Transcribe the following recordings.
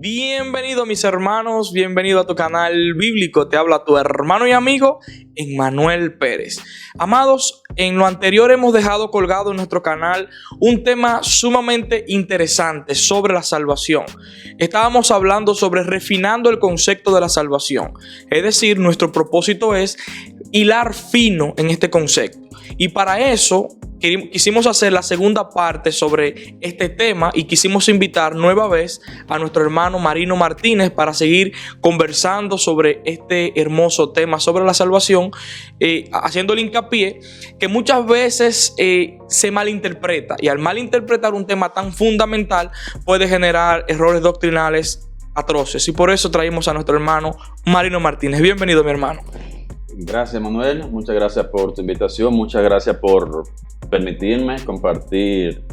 Bienvenido mis hermanos, bienvenido a tu canal bíblico. Te habla tu hermano y amigo Emmanuel Pérez. Amados, en lo anterior hemos dejado colgado en nuestro canal un tema sumamente interesante sobre la salvación. Estábamos hablando sobre refinando el concepto de la salvación. Es decir, nuestro propósito es hilar fino en este concepto. Y para eso quisimos hacer la segunda parte sobre este tema y quisimos invitar nueva vez a nuestro hermano Marino Martínez para seguir conversando sobre este hermoso tema sobre la salvación, haciéndole hincapié que muchas veces se malinterpreta, y al malinterpretar un tema tan fundamental puede generar errores doctrinales atroces, y por eso traímos a nuestro hermano Marino Martínez. Bienvenido, mi hermano. Gracias, Manuel. Muchas gracias por tu invitación. Muchas gracias por permitirme compartir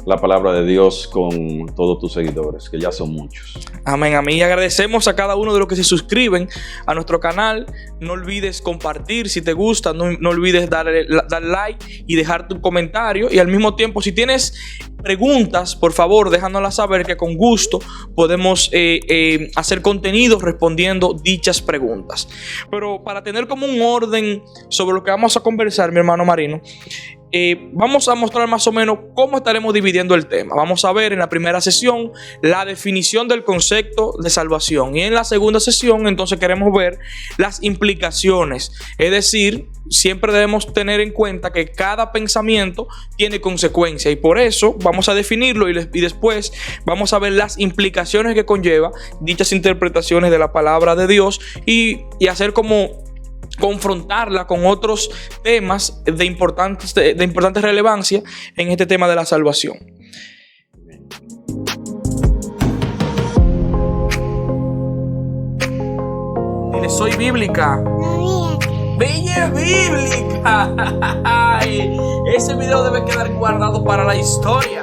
la palabra de Dios con todos tus seguidores, que ya son muchos. Amén, amén. Y agradecemos a cada uno de los que se suscriben a nuestro canal. No olvides compartir si te gusta, no olvides dar like y dejar tu comentario. Y al mismo tiempo, si tienes preguntas, por favor, déjanoslas saber, que con gusto podemos hacer contenido respondiendo dichas preguntas. Pero para tener como un orden sobre lo que vamos a conversar, mi hermano Marino, vamos a mostrar más o menos cómo estaremos dividiendo el tema. Vamos a ver en la primera sesión la definición del concepto de salvación, y en la segunda sesión entonces queremos ver las implicaciones. Es decir, siempre debemos tener en cuenta que cada pensamiento tiene consecuencias, y por eso vamos a definirlo y después vamos a ver las implicaciones que conlleva dichas interpretaciones de la palabra de Dios y hacer como confrontarla con otros temas de importante relevancia en este tema de la salvación. Dile, soy bíblica. Bella bíblica. Ese video debe quedar guardado para la historia.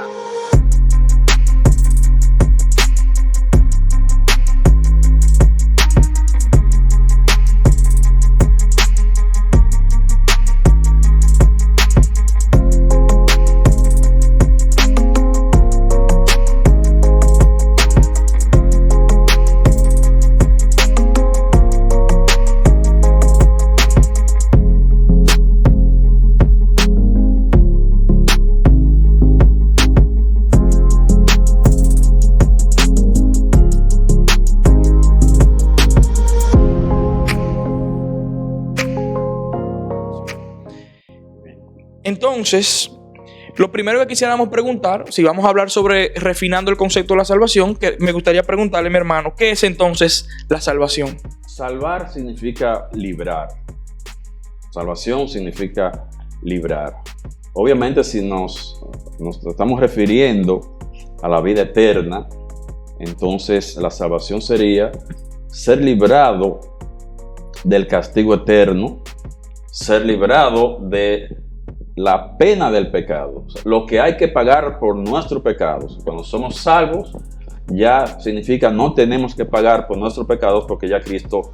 Entonces, lo primero que quisiéramos preguntar, si vamos a hablar sobre refinando el concepto de la salvación, que me gustaría preguntarle, mi hermano, ¿qué es entonces la salvación? Salvar significa librar. Salvación significa librar. Obviamente, si nos estamos refiriendo a la vida eterna, entonces la salvación sería ser librado del castigo eterno, ser librado de la pena del pecado, lo que hay que pagar por nuestros pecados. Cuando somos salvos, ya significa no tenemos que pagar por nuestros pecados porque ya Cristo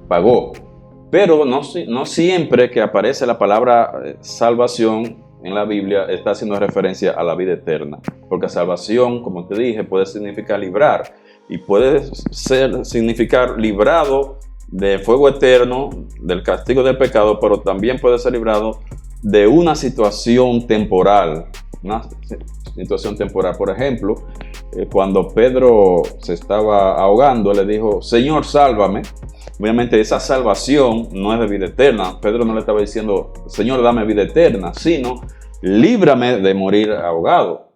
pagó. Pero no siempre que aparece la palabra salvación en la Biblia está haciendo referencia a la vida eterna, porque salvación, como te dije, puede significar librar, y puede significar librado del fuego eterno, del castigo del pecado, pero también puede ser librado de una situación temporal. Por ejemplo, cuando Pedro se estaba ahogando, le dijo, Señor, sálvame. Obviamente esa salvación no es de vida eterna. Pedro no le estaba diciendo, Señor, dame vida eterna, sino líbrame de morir ahogado.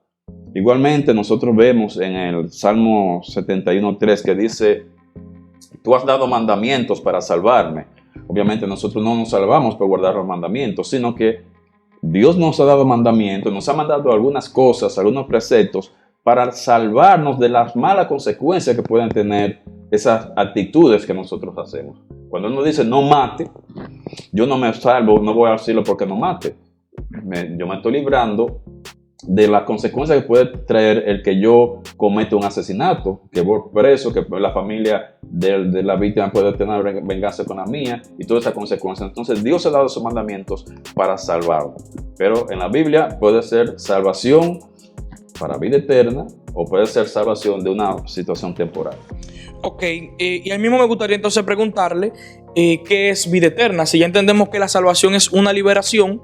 Igualmente nosotros vemos en el Salmo 71:3 que dice, tú has dado mandamientos para salvarme. Obviamente nosotros no nos salvamos por guardar los mandamientos, sino que Dios nos ha dado mandamientos, nos ha mandado algunas cosas, algunos preceptos para salvarnos de las malas consecuencias que pueden tener esas actitudes que nosotros hacemos. Cuando Él nos dice no mate, yo no me salvo, no voy a decirlo porque no mate. Yo me estoy librando de las consecuencias que puede traer el que yo cometa un asesinato, que voy preso, que la familia de la víctima puede tener venganza con la mía y todas esas consecuencias. Entonces Dios ha dado sus mandamientos para salvarnos. Pero en la Biblia puede ser salvación para vida eterna o puede ser salvación de una situación temporal. Ok, y a mí mismo me gustaría entonces preguntarle qué es vida eterna. Si ya entendemos que la salvación es una liberación,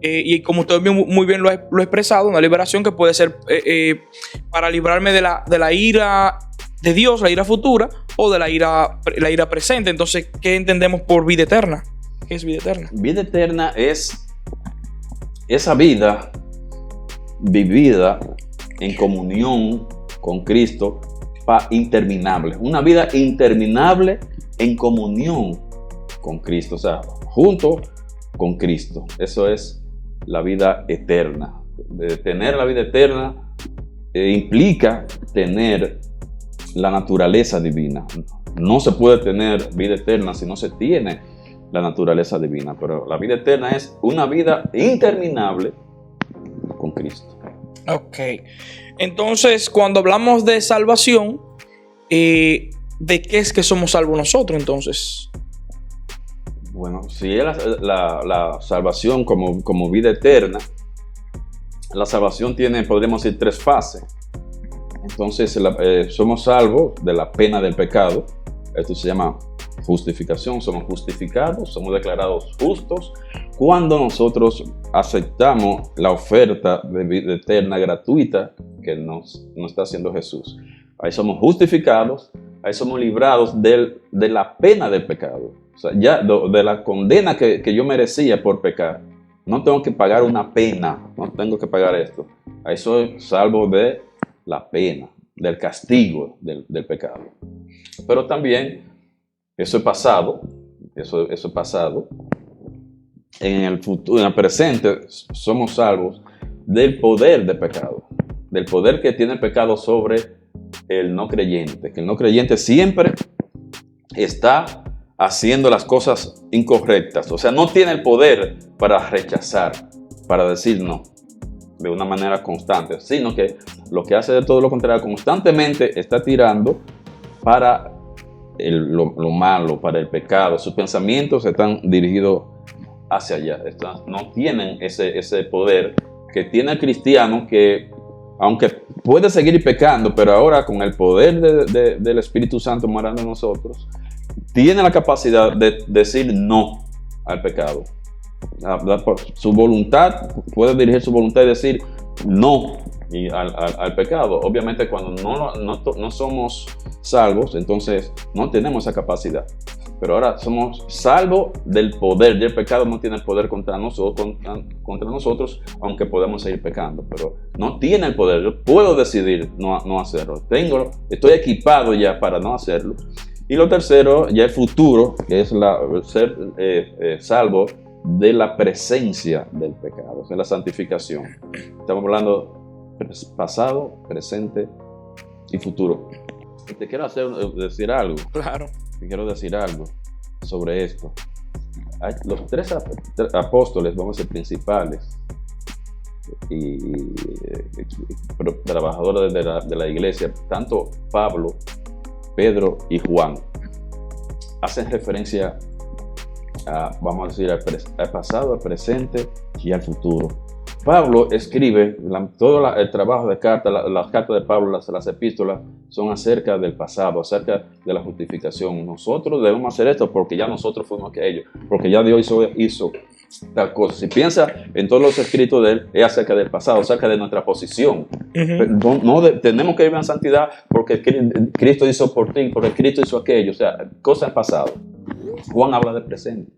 y como usted muy bien lo ha expresado, una liberación que puede ser para librarme de la ira de Dios, la ira futura, o de la ira presente. Entonces, ¿qué entendemos por vida eterna? ¿Qué es vida eterna? Vida eterna es esa vida vivida en comunión con Cristo, interminable. Una vida interminable en comunión con Cristo, o sea, junto con Cristo. Eso es la vida eterna. Tener la vida eterna implica tener la naturaleza divina. No se puede tener vida eterna si no se tiene la naturaleza divina, pero la vida eterna es una vida interminable con Cristo. Ok. Entonces, cuando hablamos de salvación, ¿de qué es que somos salvos nosotros entonces? Bueno, si es la salvación como vida eterna, la salvación tiene, podríamos decir, 3 fases. Entonces, somos salvos de la pena del pecado. Esto se llama justificación. Somos justificados, somos declarados justos cuando nosotros aceptamos la oferta de vida eterna gratuita que nos está haciendo Jesús. Ahí somos justificados, ahí somos librados de la pena del pecado. O sea, ya de la condena que yo merecía por pecar. No tengo que pagar una pena, no tengo que pagar esto. Ahí soy salvo de la pena, del castigo del pecado. Pero también, eso es pasado, eso es pasado. En el futuro, en el presente, somos salvos del poder del pecado, del poder que tiene el pecado sobre el no creyente, que el no creyente siempre está haciendo las cosas incorrectas, o sea, no tiene el poder para rechazar, para decir no, de una manera constante, sino que lo que hace de todo lo contrario, constantemente está tirando para lo malo, para el pecado. Sus pensamientos están dirigidos hacia allá. No tienen ese poder que tiene el cristiano, que aunque puede seguir pecando, pero ahora con el poder del Espíritu Santo morando en nosotros, tiene la capacidad de decir no al pecado. Su voluntad, puede dirigir su voluntad y decir no al pecado. Obviamente cuando no somos salvos, entonces no tenemos esa capacidad. Pero ahora somos salvos del poder. Ya el pecado no tiene poder contra nosotros, aunque podemos seguir pecando. Pero no tiene el poder. Yo puedo decidir no hacerlo. Estoy equipado ya para no hacerlo. Y lo tercero, ya el futuro, que es ser salvo de la presencia del pecado, de la santificación. Estamos hablando pasado, presente y futuro. Y te quiero decir algo. Claro. Te quiero decir algo sobre esto. Los 3 apóstoles, vamos a ser principales y trabajadores de la iglesia, tanto Pablo, Pedro y Juan, hacen referencia vamos a decir, al pasado, al presente y al futuro. Pablo escribe, todo el trabajo de carta, las cartas de Pablo, las epístolas, son acerca del pasado, acerca de la justificación. Nosotros debemos hacer esto porque ya nosotros fuimos aquellos, porque ya Dios hizo tal cosa. Si piensa en todos los escritos de él, es acerca del pasado, acerca de nuestra posición. Tenemos que vivir en santidad porque Cristo hizo por ti, porque Cristo hizo aquello, o sea, cosas del pasado. Juan habla del presente,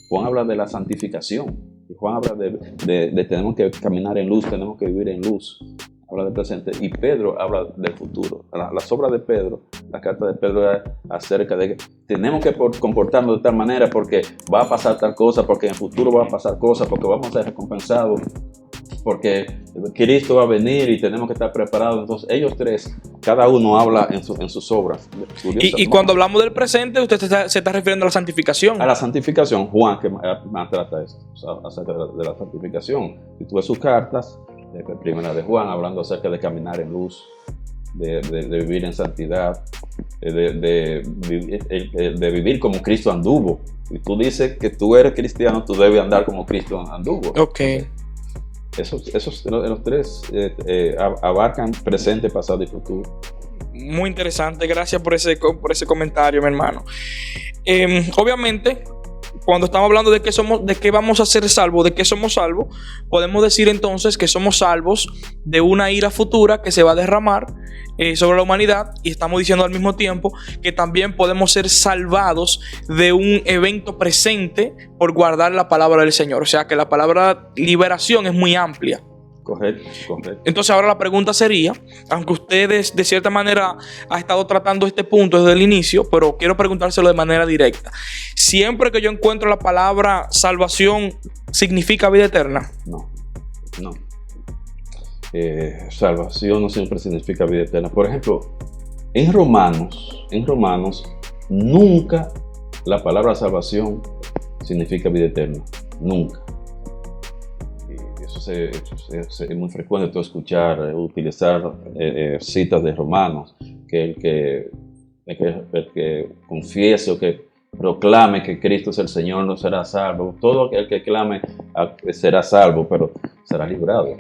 Juan habla de la santificación. Y Juan habla de tenemos que caminar en luz, tenemos que vivir en luz. Habla del presente. Y Pedro habla del futuro. Las obras de Pedro, la carta de Pedro es acerca de que tenemos que comportarnos de tal manera porque va a pasar tal cosa, porque en el futuro va a pasar cosas, porque vamos a ser recompensados, porque Cristo va a venir y tenemos que estar preparados. Entonces ellos 3, cada uno habla en sus obras. Y cuando hablamos del presente, usted se está refiriendo a la santificación. A la santificación. Juan que más trata esto, acerca de la santificación. Si tú ves sus cartas, primera de Juan, hablando acerca de caminar en luz, de vivir en santidad, de vivir como Cristo anduvo. Y tú dices que tú eres cristiano, tú debes andar como Cristo anduvo. Ok. Los tres abarcan presente, pasado y futuro. Muy interesante, gracias por ese comentario, mi hermano. Obviamente, cuando estamos hablando de qué vamos a ser salvos, de qué somos salvos, podemos decir entonces que somos salvos de una ira futura que se va a derramar sobre la humanidad, y estamos diciendo al mismo tiempo que también podemos ser salvados de un evento presente por guardar la palabra del Señor. O sea que la palabra liberación es muy amplia. Correcto. Entonces ahora la pregunta sería, aunque ustedes de cierta manera han estado tratando este punto desde el inicio, pero quiero preguntárselo de manera directa. ¿Siempre que yo encuentro la palabra salvación significa vida eterna? No. Salvación no siempre significa vida eterna. Por ejemplo, en Romanos, nunca la palabra salvación significa vida eterna. Nunca. Es muy frecuente tú utilizar citas de Romanos, que el que confiese o que proclame que Cristo es el Señor no será salvo. Todo el que clame será salvo, pero será librado.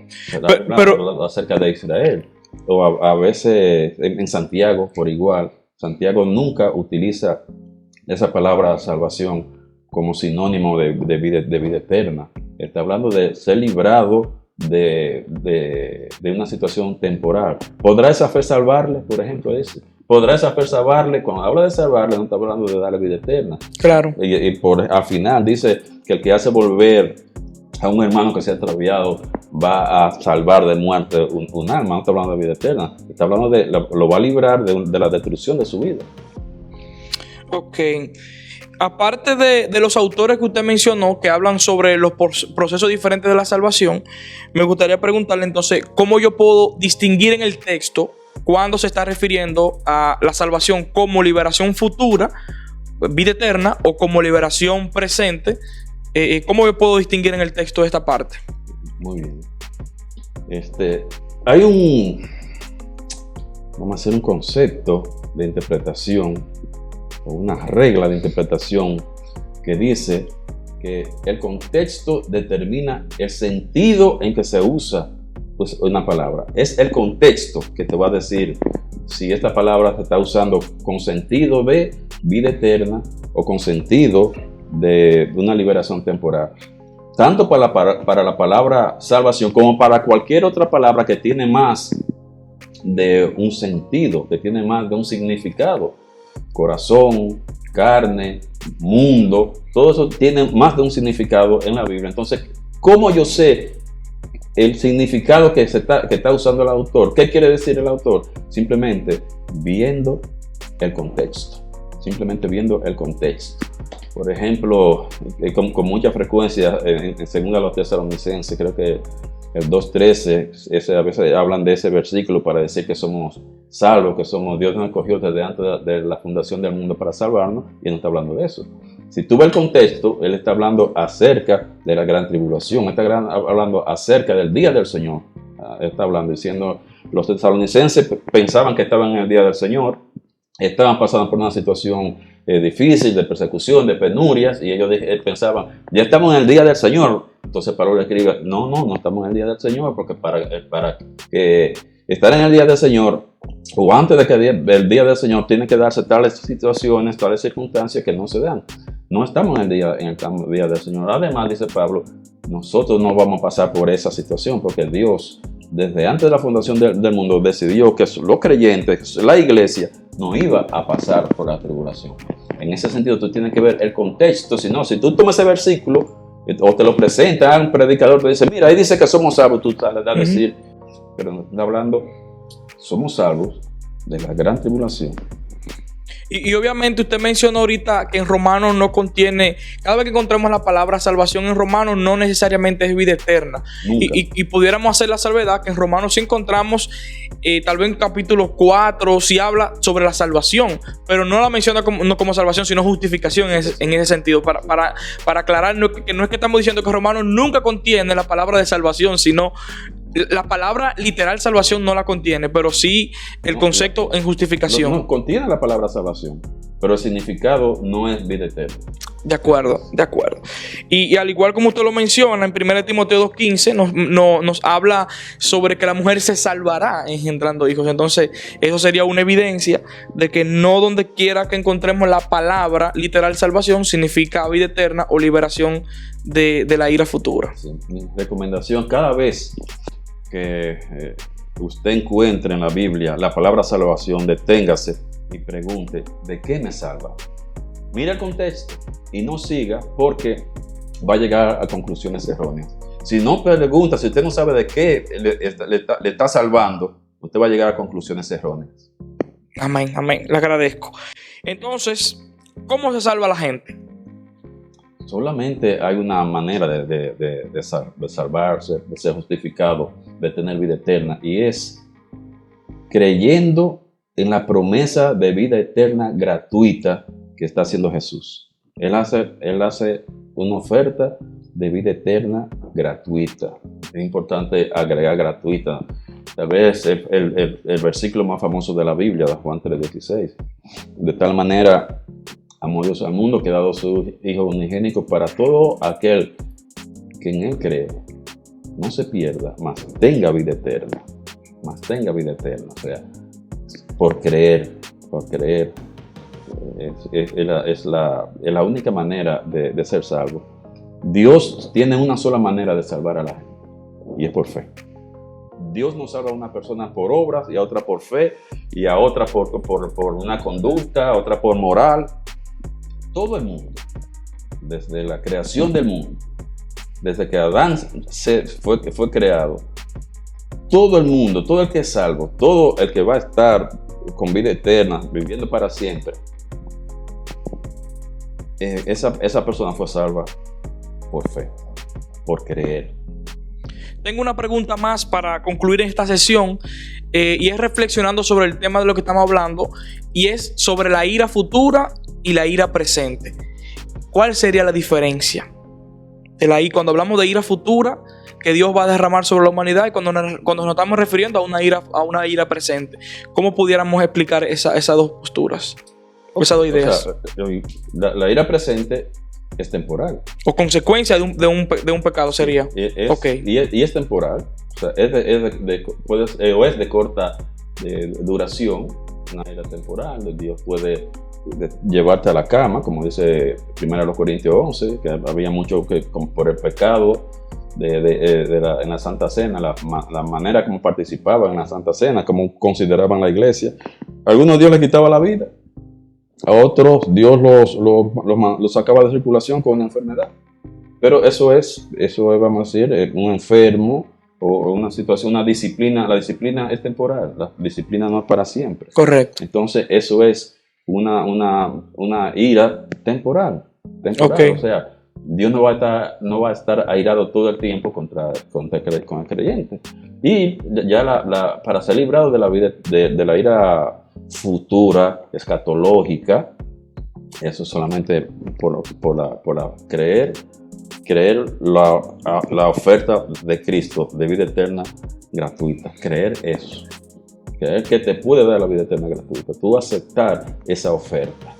Pero acerca de Israel. O a veces en Santiago, por igual, Santiago nunca utiliza esa palabra salvación como sinónimo de vida eterna. Está hablando de ser librado de una situación temporal. ¿Podrá esa fe salvarle? Por ejemplo, ¿podrá esa fe salvarle? Cuando habla de salvarle, no está hablando de darle vida eterna. Claro. Y al final dice que el que hace volver a un hermano que se ha extraviado va a salvar de muerte un alma. No está hablando de vida eterna. Está hablando lo va a librar de la destrucción de su vida. Ok. Aparte de los autores que usted mencionó que hablan sobre los procesos diferentes de la salvación, me gustaría preguntarle entonces cómo yo puedo distinguir en el texto cuando se está refiriendo a la salvación como liberación futura, vida eterna, o como liberación presente. ¿Cómo yo puedo distinguir en el texto esta parte? Muy bien. Vamos a hacer un concepto de interpretación, o una regla de interpretación que dice que el contexto determina el sentido en que se usa una palabra. Es el contexto que te va a decir si esta palabra se está usando con sentido de vida eterna o con sentido de una liberación temporal. Tanto para la palabra salvación como para cualquier otra palabra que tiene más de un sentido, que tiene más de un significado. Corazón, carne, mundo, todo eso tiene más de un significado en la Biblia. Entonces, ¿cómo yo sé el significado que está usando el autor? ¿Qué quiere decir el autor? Simplemente viendo el contexto. Por ejemplo, con mucha frecuencia, en segunda a los Tesalonicenses, creo que el 2.13, a veces hablan de ese versículo para decir que somos salvos, que Dios nos escogió desde antes de la fundación del mundo para salvarnos, y él no está hablando de eso. Si tú ves el contexto, él está hablando acerca de la gran tribulación, hablando acerca del día del Señor. Él está hablando, diciendo, los tesalonicenses pensaban que estaban en el día del Señor, estaban pasando por una situación difícil, de persecución, de penurias, y ellos pensaban, ya estamos en el día del Señor. Entonces Pablo le escribe, no estamos en el día del Señor, porque para que estar en el día del Señor, o antes de que el día del Señor, tiene que darse tales situaciones, tales circunstancias que no se dan. No estamos en el día del Señor. Además, dice Pablo, nosotros no vamos a pasar por esa situación, porque Dios, desde antes de la fundación del mundo, decidió que los creyentes, la iglesia, no iba a pasar por la tribulación. En ese sentido, tú tienes que ver el contexto. Si tú tomas ese versículo o te lo presenta a un predicador, te dice, mira, ahí dice que somos salvos, tú te das a decir, pero no está hablando, somos salvos de la gran tribulación. Y obviamente usted mencionó ahorita que en Romanos no contiene, cada vez que encontramos la palabra salvación en Romanos no necesariamente es vida eterna. Y pudiéramos hacer la salvedad que en Romanos sí encontramos, tal vez en capítulo 4 sí habla sobre la salvación, pero no la menciona no como salvación, sino justificación en ese sentido. Para aclarar, que no es que estamos diciendo que Romanos nunca contiene la palabra de salvación, sino la palabra literal salvación no la contiene, pero sí el concepto en justificación. No contiene la palabra salvación, pero el significado no es vida eterna. De acuerdo, de acuerdo. Y al igual como usted lo menciona, en 1 Timoteo 2:15 nos habla sobre que la mujer se salvará engendrando hijos. Entonces, eso sería una evidencia de que no donde quiera que encontremos la palabra literal salvación significa vida eterna o liberación de la ira futura. Sí. Mi recomendación, cada vez que usted encuentre en la Biblia la palabra salvación, deténgase y pregunte, ¿de qué me salva? Mira el contexto y no siga, porque va a llegar a conclusiones erróneas. Si no pregunta, si usted no sabe de qué le está salvando, usted va a llegar a conclusiones erróneas. Amén, amén. Le agradezco. Entonces, ¿cómo se salva la gente? Solamente hay una manera de salvarse, de ser justificado, de tener vida eterna, y es creyendo en la promesa de vida eterna gratuita que está haciendo Jesús. Él hace una oferta de vida eterna gratuita. Es importante agregar gratuita. Tal vez el versículo más famoso de la Biblia, de Juan 3:16. De tal manera amó Dios al mundo que ha dado su Hijo unigénito para todo aquel que en Él cree, no se pierda, mas tenga vida eterna. Mas tenga vida eterna. O sea, por creer. Es la única manera de ser salvo. Dios tiene una sola manera de salvar a la gente, y es por fe. Dios no salva a una persona por obras, y a otra por fe, y a otra por una conducta, a otra por moral. Todo el mundo, desde la creación del mundo, desde que Adán fue creado, todo el mundo, todo el que es salvo, todo el que va a estar con vida eterna, viviendo para siempre, esa persona fue salva por fe, por creer. Tengo una pregunta más para concluir esta sesión, y es reflexionando sobre el tema de lo que estamos hablando, y es sobre la ira futura y la ira presente. ¿Cuál sería la diferencia de la ira cuando hablamos de ira futura que Dios va a derramar sobre la humanidad, y cuando nos estamos refiriendo a una ira presente? ¿Cómo pudiéramos explicar esas dos posturas? Esas dos ideas. O sea, la ira presente es temporal. O consecuencia de un pecado sería. Okay. Y es temporal. O sea, es de corta duración. Una ira temporal. Dios puede llevarte a la cama, como dice 1 Corintios 11, que había mucho que por el pecado en la Santa Cena, la manera como participaban en la Santa Cena, como consideraban la iglesia. A algunos Dios les quitaba la vida. A otros Dios los sacaba de circulación con una enfermedad. Pero eso es, vamos a decir, un enfermo o una situación, una disciplina. La disciplina es temporal, la disciplina no es para siempre. Correcto. Entonces eso es una ira temporal. Okay. O sea, Dios no va a estar airado todo el tiempo con el creyente. Y ya para ser librado de la vida, de la ira futura, escatológica, eso solamente por creer la oferta de Cristo de vida eterna gratuita. Creer eso. Creer que te puede dar la vida eterna gratuita. Tú aceptar esa oferta.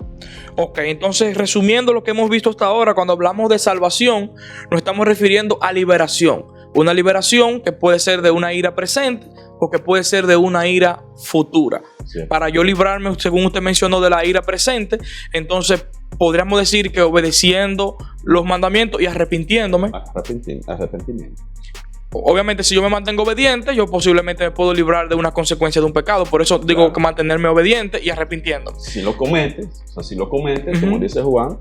Ok, entonces resumiendo lo que hemos visto hasta ahora, cuando hablamos de salvación, nos estamos refiriendo a liberación. Una liberación que puede ser de una ira presente o que puede ser de una ira futura. Sí. Para yo librarme, según usted mencionó, de la ira presente, entonces podríamos decir que obedeciendo los mandamientos y arrepintiéndome. Arrepentimiento. Obviamente, si yo me mantengo obediente, yo posiblemente me puedo librar de una consecuencia de un pecado. Por eso digo que mantenerme obediente y arrepintiéndome. Si lo cometes, como dice Juan,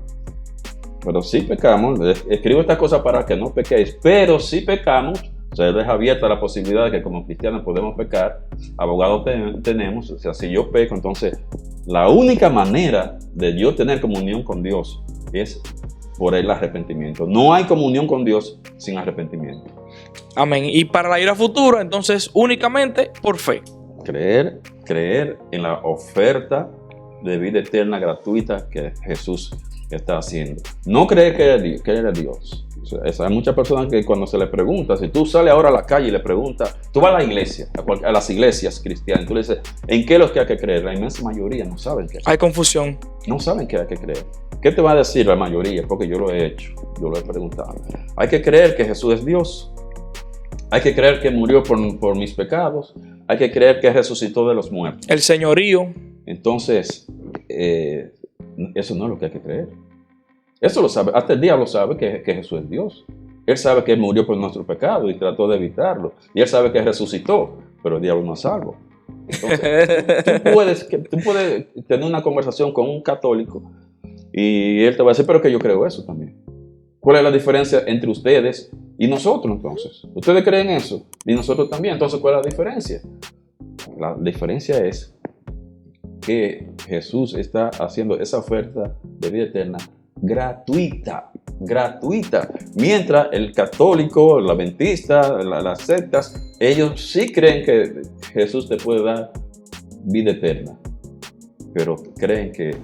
pero si pecamos, escribo estas cosas para que no pequéis, pero si pecamos, o sea, deja abierta la posibilidad de que como cristianos podemos pecar, abogados tenemos. O sea, si yo peco, entonces la única manera de yo tener comunión con Dios es por el arrepentimiento. No hay comunión con Dios sin arrepentimiento. Amén. Y para la ira futura, entonces, únicamente por fe. Creer en la oferta de vida eterna gratuita que Jesús está haciendo. No creer que era Dios. Hay muchas personas que cuando se les pregunta, si tú sales ahora a la calle y le preguntas, tú vas a la iglesia, a las iglesias cristianas, tú le dices, ¿en qué es lo que hay que creer? La inmensa mayoría no saben qué. Hay confusión. No saben qué hay que creer. ¿Qué te va a decir la mayoría? Porque yo lo he hecho, yo lo he preguntado. Hay que creer que Jesús es Dios. Hay que creer que murió por mis pecados. Hay que creer que resucitó de los muertos. El señorío. Entonces, eso no es lo que hay que creer. Eso lo sabe, hasta el diablo sabe que Jesús es Dios. Él sabe que Él murió por nuestro pecado y trató de evitarlo. Y Él sabe que resucitó, pero el diablo no es salvo. Entonces, tú puedes tener una conversación con un católico y él te va a decir, pero que yo creo eso también. ¿Cuál es la diferencia entre ustedes y nosotros entonces? ¿Ustedes creen eso? Y nosotros también. Entonces, ¿cuál es la diferencia? La diferencia es que Jesús está haciendo esa oferta de vida eterna gratuita, mientras el católico, el adventista, las sectas, ellos sí creen que Jesús te puede dar vida eterna, pero creen que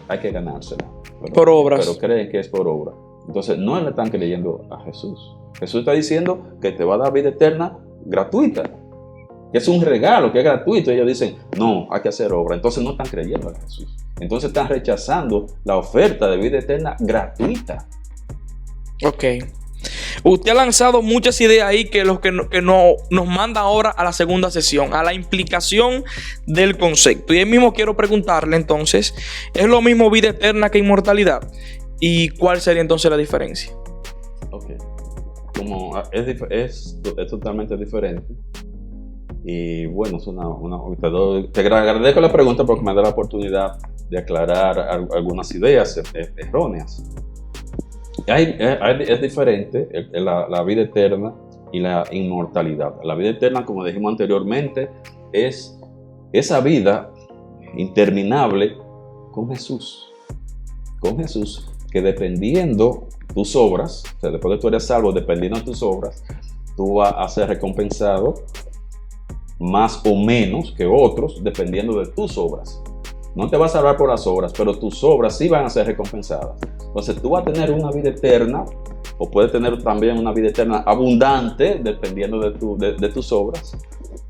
hay que ganársela, por obras, pero creen que es por obra. Entonces no le están creyendo a Jesús. Jesús está diciendo que te va a dar vida eterna gratuita, que es un regalo, que es gratuito. Y ellos dicen, no, hay que hacer obra. Entonces no están creyendo a Jesús. Entonces están rechazando la oferta de vida eterna gratuita. Ok. Usted ha lanzado muchas ideas ahí que nos manda ahora a la segunda sesión, a la implicación del concepto. Y ahí mismo quiero preguntarle entonces, ¿es lo mismo vida eterna que inmortalidad? ¿Y cuál sería entonces la diferencia? Ok. Como es totalmente diferente. Y bueno, te agradezco la pregunta porque me da la oportunidad de aclarar algunas ideas erróneas. Es diferente la vida eterna y la inmortalidad. La vida eterna, como dijimos anteriormente, es esa vida interminable con Jesús. Con Jesús, que dependiendo tus obras, o sea, después que tú eres salvo, dependiendo de tus obras, tú vas a ser recompensado más o menos que otros, dependiendo de tus obras. No te vas a salvar por las obras, pero tus obras sí van a ser recompensadas. Entonces tú vas a tener una vida eterna, o puedes tener también una vida eterna abundante, dependiendo de tus obras.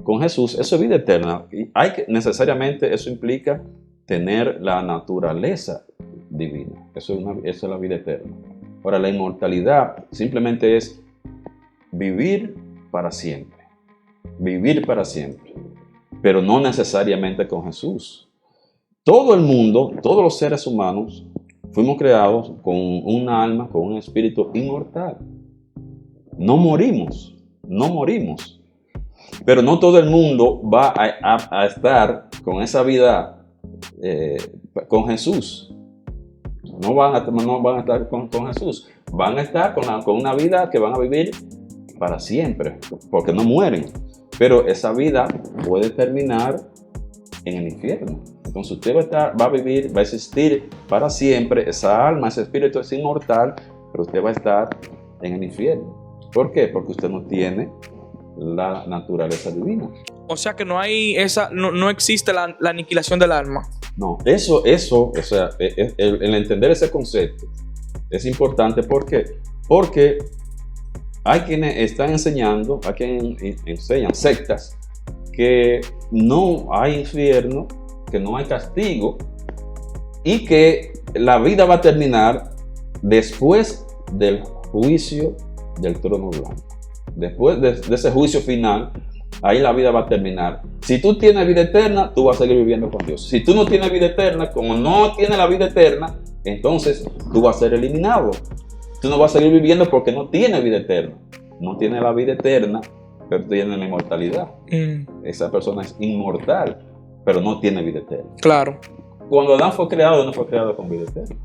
Con Jesús, eso es vida eterna. Y necesariamente eso implica tener la naturaleza divina. Eso es la vida eterna. Ahora, la inmortalidad simplemente es vivir para siempre. Vivir para siempre. Pero no necesariamente con Jesús. Todo el mundo, todos los seres humanos, fuimos creados con un alma, con un espíritu inmortal. No morimos. Pero no todo el mundo va a estar con esa vida con Jesús. No van a estar con Jesús. Van a estar con una vida que van a vivir para siempre, porque no mueren. Pero esa vida puede terminar en el infierno. Entonces usted va a existir para siempre. Esa alma, ese espíritu es inmortal, pero usted va a estar en el infierno. ¿Por qué? Porque usted no tiene la naturaleza divina. O sea que no existe la aniquilación del alma. No, eso, o sea, el entender ese concepto es importante. ¿Por qué? Porque hay quienes están enseñando, hay quienes enseñan sectas, que no hay infierno, que no hay castigo y que la vida va a terminar después del juicio del trono blanco. Después de ese juicio final, ahí la vida va a terminar. Si tú tienes vida eterna, tú vas a seguir viviendo con Dios. Si tú no tienes vida eterna, como no tienes la vida eterna, entonces tú vas a ser eliminado. Tú no vas a seguir viviendo porque no tienes vida eterna. No tienes la vida eterna, pero tiene la inmortalidad. Esa persona es inmortal, pero no tiene vida eterna. Claro. Cuando Adán fue creado, no fue creado con vida eterna.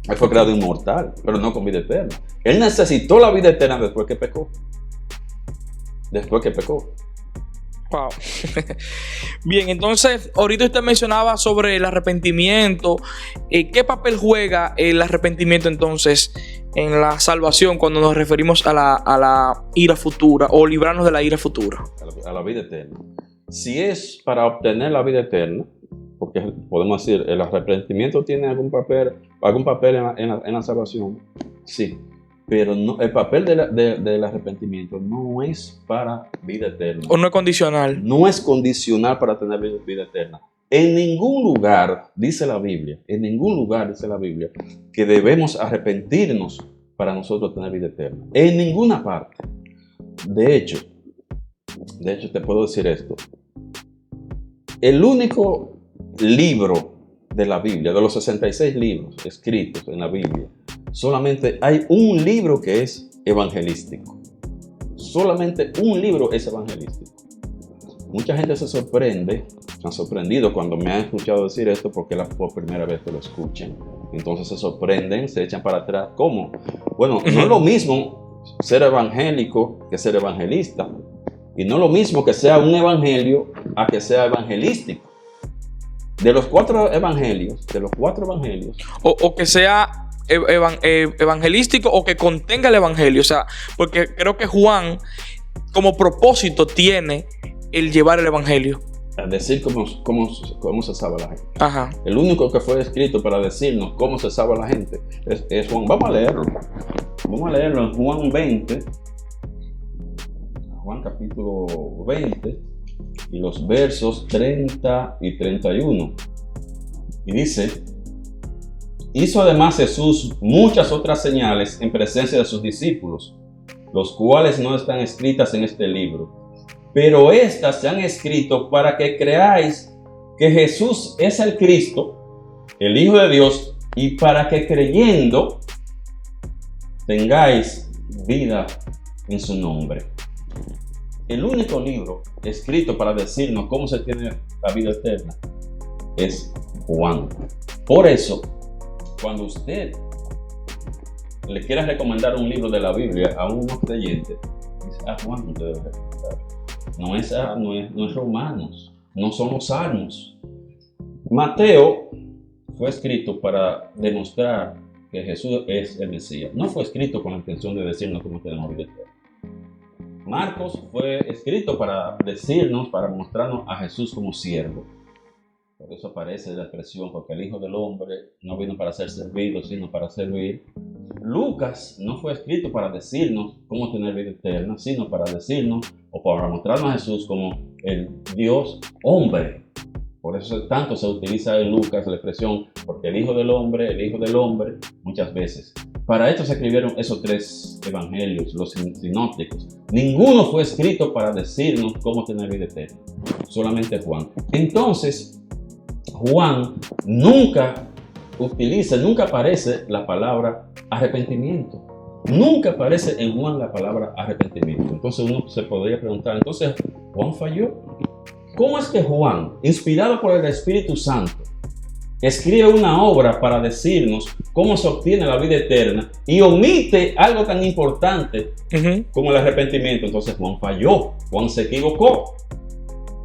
Él fue creado inmortal, pero no con vida eterna. Él necesitó la vida eterna después que pecó. Wow. Bien, entonces, ahorita usted mencionaba sobre el arrepentimiento. ¿Qué papel juega el arrepentimiento entonces en la salvación cuando nos referimos a la ira futura o librarnos de la ira futura? A la vida eterna. Si es para obtener la vida eterna, porque podemos decir, ¿el arrepentimiento tiene algún papel en la salvación? Sí. Pero no, el papel del arrepentimiento no es para vida eterna. O no es condicional. No es condicional para tener vida eterna. En ningún lugar dice la Biblia, que debemos arrepentirnos para nosotros tener vida eterna. En ninguna parte. De hecho, te puedo decir esto. El único libro de la Biblia, de los 66 libros escritos en la Biblia, solamente hay un libro que es evangelístico. Solamente un libro es evangelístico. Mucha gente se han sorprendido cuando me han escuchado decir esto porque es por primera vez que lo escuchan. Entonces se sorprenden, se echan para atrás. ¿Cómo? Bueno, no es lo mismo ser evangélico que ser evangelista. Y no es lo mismo que sea un evangelio a que sea evangelístico. De los cuatro evangelios, o que sea evangelístico o que contenga el evangelio. O sea, porque creo que Juan como propósito tiene el llevar el evangelio. A decir cómo se salva la gente. Ajá. El único que fue escrito para decirnos cómo se salva la gente es Juan. Vamos a leerlo en Juan 20. Juan capítulo 20 y los versos 30 y 31. Y dice: hizo además Jesús muchas otras señales en presencia de sus discípulos, los cuales no están escritas en este libro. Pero estas se han escrito para que creáis que Jesús es el Cristo, el Hijo de Dios, y para que creyendo tengáis vida en su nombre. El único libro escrito para decirnos cómo se tiene la vida eterna es Juan. Por eso, cuando usted le quiera recomendar un libro de la Biblia a un no creyente, dice: Juan, usted debe recomendar. No es Romanos, no son los Salmos. Mateo fue escrito para demostrar que Jesús es el Mesías. No fue escrito con la intención de decirnos cómo tenemos vida eterna. Marcos fue escrito para decirnos, para mostrarnos a Jesús como siervo. Por eso aparece la expresión, porque el Hijo del Hombre no vino para ser servido, sino para servir. Lucas no fue escrito para decirnos cómo tener vida eterna, sino para decirnos o para mostrarnos a Jesús como el Dios hombre. Por eso tanto se utiliza en Lucas la expresión, porque el Hijo del Hombre, muchas veces. Para esto se escribieron esos tres evangelios, los sinópticos. Ninguno fue escrito para decirnos cómo tener vida eterna, solamente Juan. Entonces, Juan nunca aparece la palabra arrepentimiento. Nunca aparece en Juan la palabra arrepentimiento. Entonces uno se podría preguntar, entonces, ¿Juan falló? ¿Cómo es que Juan, inspirado por el Espíritu Santo, escribe una obra para decirnos cómo se obtiene la vida eterna y omite algo tan importante como el arrepentimiento? Entonces Juan falló, Juan se equivocó.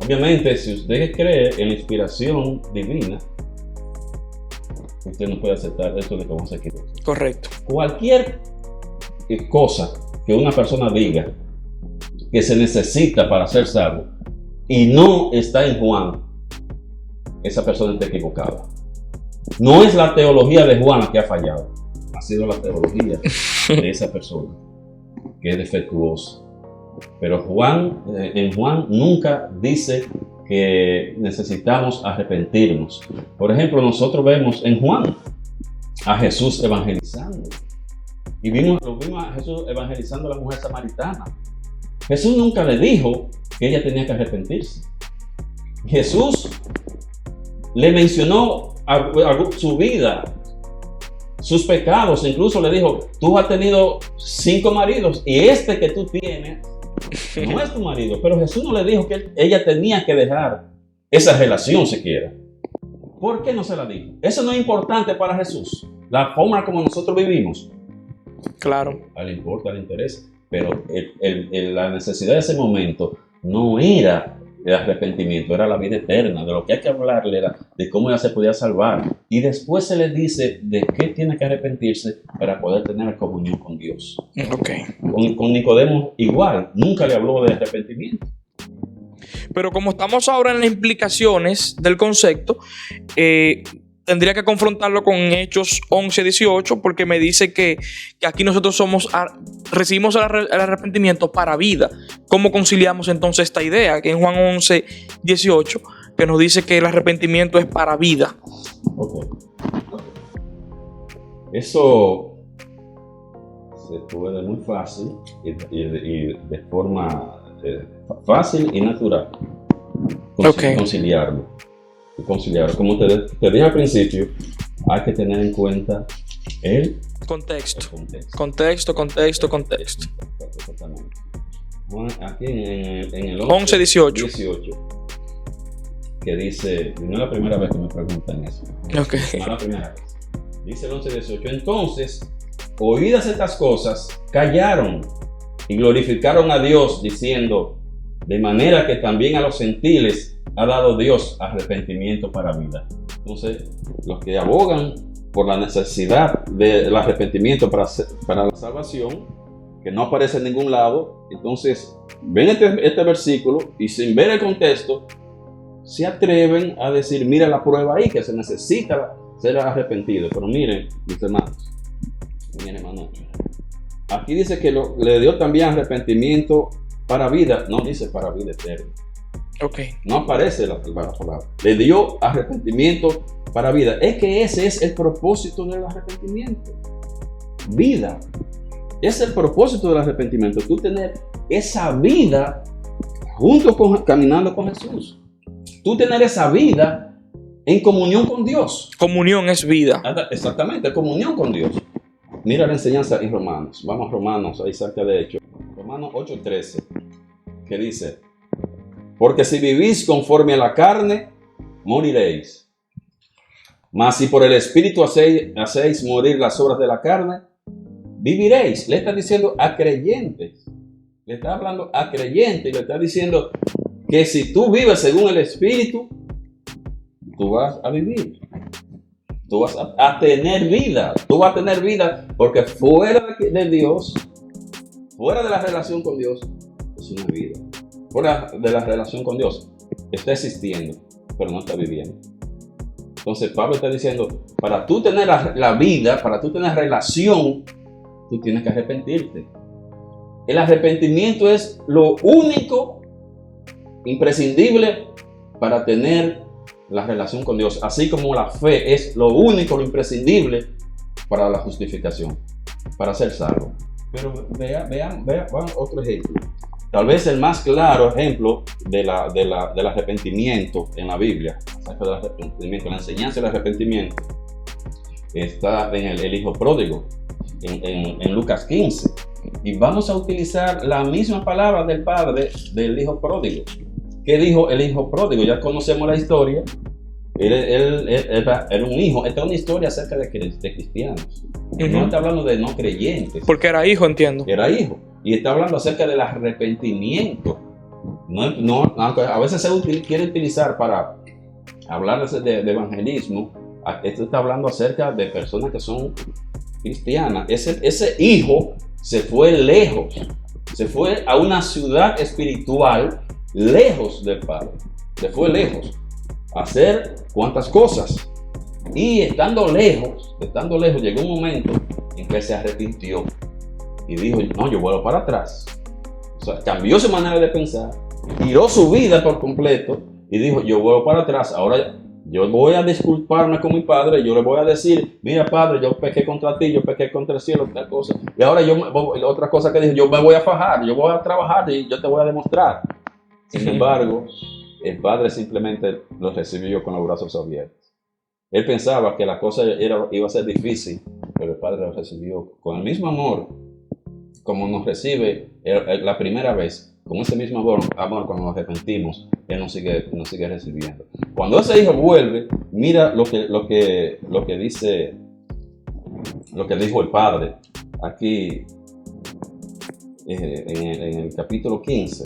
Obviamente, si usted cree en la inspiración divina, usted no puede aceptar esto de que Juan se equivocó. Correcto. Cualquier cosa que una persona diga que se necesita para ser salvo y no está en Juan, esa persona está equivocada. No es la teología de Juan la que ha fallado, ha sido la teología de esa persona que es defectuosa. Pero en Juan nunca dice que necesitamos arrepentirnos. Por ejemplo, nosotros vemos en Juan a Jesús evangelizando. Y lo vimos a Jesús evangelizando a la mujer samaritana. Jesús nunca le dijo que ella tenía que arrepentirse. Jesús le mencionó su vida, sus pecados. Incluso le dijo: tú has tenido 5 maridos y este que tú tienes no es tu marido. Pero Jesús no le dijo que ella tenía que dejar esa relación siquiera. ¿Por qué no se la dijo? Eso no es importante para Jesús. La forma como nosotros vivimos, claro, le importa, le interesa. Pero la necesidad de ese momento no era el arrepentimiento, era la vida eterna. De lo que hay que hablarle era de cómo ella se podía salvar. Y después se le dice de qué tiene que arrepentirse para poder tener comunión con Dios. Okay. Con Nicodemo igual, nunca le habló de arrepentimiento. Pero como estamos ahora en las implicaciones del concepto, tendría que confrontarlo con Hechos 11:18, porque me dice que aquí nosotros recibimos el arrepentimiento para vida. ¿Cómo conciliamos entonces esta idea? Que en Juan 11:18, que nos dice que el arrepentimiento es para vida. Okay. Eso se puede muy fácil y de forma fácil y natural conciliarlo. Como te dije al principio, hay que tener en cuenta el contexto. Contexto. Contexto. Exactamente. Bueno, aquí en el 11:18, que dice, no es la primera vez que me preguntan eso. Okay. No es la primera vez. Dice el 11:18, entonces, oídas estas cosas, callaron y glorificaron a Dios, diciendo, de manera que también a los gentiles ha dado Dios arrepentimiento para vida. Entonces, los que abogan por la necesidad del arrepentimiento para la salvación, que no aparece en ningún lado, entonces ven este versículo y sin ver el contexto, se atreven a decir, mira la prueba ahí, que se necesita ser arrepentido. Pero miren, mis hermanos, aquí dice que le dio también arrepentimiento para vida, no dice para vida eterna. Okay. No aparece la palabra. Le dio arrepentimiento para vida. Es que ese es el propósito del arrepentimiento. Vida. Es el propósito del arrepentimiento. Tú tener esa vida caminando con Jesús. Tú tener esa vida en comunión con Dios. Comunión es vida. Exactamente, comunión con Dios. Mira la enseñanza en Romanos. Vamos a Romanos, ahí cerca de hecho. Romanos 8:13, que dice, porque si vivís conforme a la carne, moriréis. Mas si por el Espíritu hacéis morir las obras de la carne, viviréis. Le está diciendo a creyentes. Le está hablando a creyentes y le está diciendo que si tú vives según el Espíritu, tú vas a vivir. Tú vas a tener vida. Tú vas a tener vida porque fuera de Dios, fuera de la relación con Dios, es una vida. Fuera de la relación con Dios, está existiendo, pero no está viviendo. Entonces Pablo está diciendo, para tú tener la vida, para tú tener relación, tú tienes que arrepentirte. El arrepentimiento es lo único imprescindible para tener la relación con Dios, así como la fe es lo único, lo imprescindible para la justificación, para ser salvo. Pero vean otro ejemplo. Tal vez el más claro ejemplo del arrepentimiento en la Biblia, acerca del arrepentimiento, la enseñanza del arrepentimiento, está en el hijo pródigo, en Lucas 15. Y vamos a utilizar la misma palabra del padre del hijo pródigo. ¿Qué dijo el hijo pródigo? Ya conocemos la historia. Él era un hijo. Esta es una historia acerca de cristianos. Uh-huh. No está hablando de no creyentes. Porque era hijo, entiendo. Era hijo. Y está hablando acerca del arrepentimiento. Aunque a veces se quiere utilizar para hablar de evangelismo, esto está hablando acerca de personas que son cristianas. Ese hijo se fue lejos. Se fue a una ciudad espiritual lejos del Padre. Se fue lejos a hacer cuantas cosas. Y estando lejos, llegó un momento en que se arrepintió. Y dijo, no, yo vuelvo para atrás. O sea, cambió su manera de pensar, tiró su vida por completo y dijo, yo vuelvo para atrás. Ahora yo voy a disculparme con mi padre, yo le voy a decir, mira padre, yo pequé contra ti, yo pequé contra el cielo, tal cosa. Y ahora otra cosa que dijo, yo me voy a fajar, yo voy a trabajar y yo te voy a demostrar. Sin embargo, el padre simplemente lo recibió con los brazos abiertos. Él pensaba que la cosa iba a ser difícil, pero el padre lo recibió con el mismo amor como nos recibe la primera vez, con ese mismo amor cuando nos arrepentimos, Él nos sigue recibiendo. Cuando ese hijo vuelve, mira lo que dijo el padre aquí en el capítulo 15,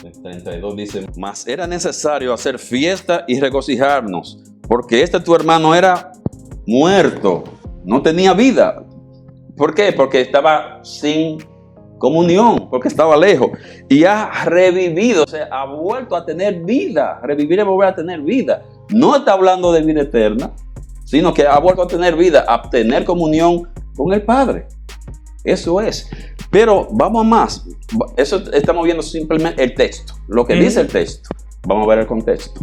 el 32 dice, mas era necesario hacer fiesta y regocijarnos, porque tu hermano era muerto, no tenía vida. ¿Por qué? Porque estaba sin comunión, porque estaba lejos. Y ha revivido, o sea, ha vuelto a tener vida. Revivir es volver a tener vida. No está hablando de vida eterna, sino que ha vuelto a tener vida, a tener comunión con el Padre. Eso es. Pero vamos a más. Eso estamos viendo simplemente el texto, lo que dice el texto. Vamos a ver el contexto.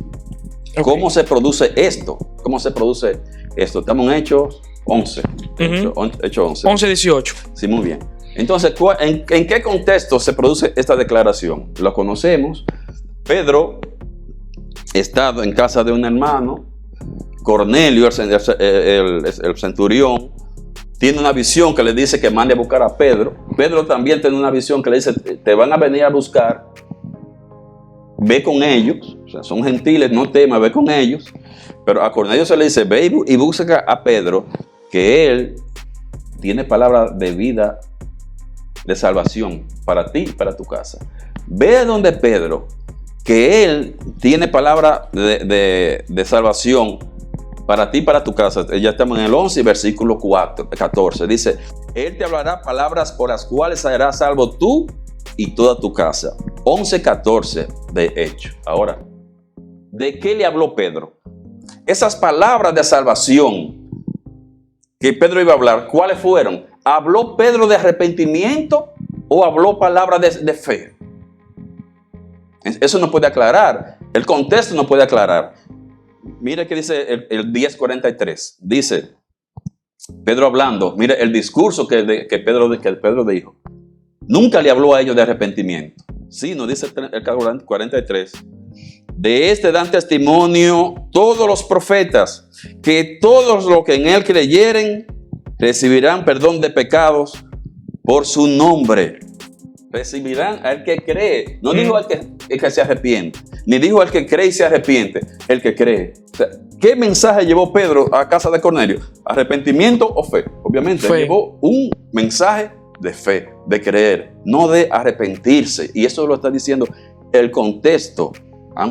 Okay. ¿Cómo se produce esto? ¿Cómo se produce esto? Estamos en Hechos 11. Hechos 11. 11:18. Sí, muy bien. Entonces, ¿en qué contexto se produce esta declaración? Lo conocemos. Pedro está en casa de un hermano. Cornelio, el centurión, tiene una visión que le dice que mande a buscar a Pedro. Pedro también tiene una visión que le dice, te van a venir a buscar. Ve con ellos. O sea, son gentiles, no temas, ve con ellos. Pero a Cornelio se le dice, ve y busca a Pedro, que él tiene palabra de vida, de salvación para ti y para tu casa. Ve donde Pedro, que él tiene palabra de salvación para ti y para tu casa. Ya estamos en el 11, versículo 14. Dice, él te hablará palabras por las cuales serás salvo tú y toda tu casa. 11:14 de Hechos. Ahora, ¿de qué le habló Pedro? Esas palabras de salvación que Pedro iba a hablar, ¿cuáles fueron? ¿Habló Pedro de arrepentimiento o habló palabras de fe? Eso no puede aclarar. El contexto no puede aclarar. Mire que dice el 10:43. Dice, Pedro hablando, mire el discurso que Pedro dijo. Nunca le habló a ellos de arrepentimiento. Sí, nos dice el 43. De este dan testimonio todos los profetas, que todos los que en él creyeren recibirán perdón de pecados por su nombre. Recibirán al que cree. No dijo al que se arrepiente, ni dijo al que cree y se arrepiente, el que cree. O sea, ¿qué mensaje llevó Pedro a casa de Cornelio? ¿Arrepentimiento o fe? Obviamente, fe. Llevó un mensaje de fe, de creer, no de arrepentirse. Y eso lo está diciendo el contexto.